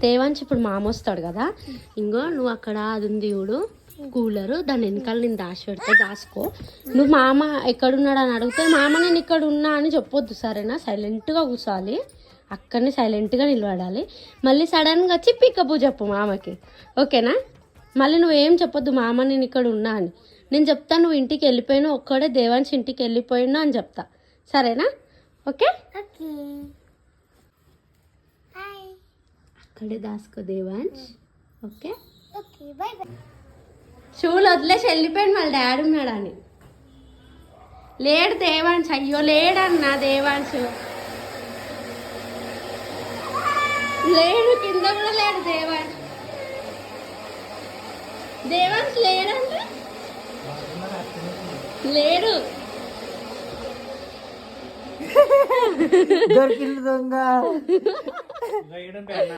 దేవాంశ్ ఇప్పుడు మామ వస్తాడు కదా, ఇంకో నువ్వు అక్కడ అది ఉంది చూడు కూలరు, దాని వెనకాల నేను దాచి పెడితే దాసుకో. నువ్వు మామ ఎక్కడున్నాడు అని అడిగితే మామ నేను ఇక్కడ ఉన్నా అని చెప్పొద్దు సరేనా, సైలెంట్గా కూర్చోవాలి, అక్కడనే సైలెంట్గా నిలబడాలి. మళ్ళీ సడన్గా వచ్చి పికప్ చెప్పు మామకి, ఓకేనా? మళ్ళీ నువ్వేం చెప్పొద్దు మామ నేను ఇక్కడ ఉన్నా అని. నేను చెప్తాను నువ్వు ఇంటికి వెళ్ళిపోయినా, ఒక్కడే దేవాంశ్ ఇంటికి వెళ్ళిపోయినా అని చెప్తా, సరేనా? ఓకే, అక్కడే దాసుకో దేవాంశ్, ఓకే? షూలు వదిలేసి వెళ్ళిపోయాడు, మళ్ళీ డాడీ ఉన్నాడు అని. లేడు దేవాంశ్, అయ్యో లేడన్నా దేవాంశ్, లేడు, కింద కూడా లేడు దేవాంశ్. దేవాంశ్ లేడంటే లేడు. దొరికింది దొంగ.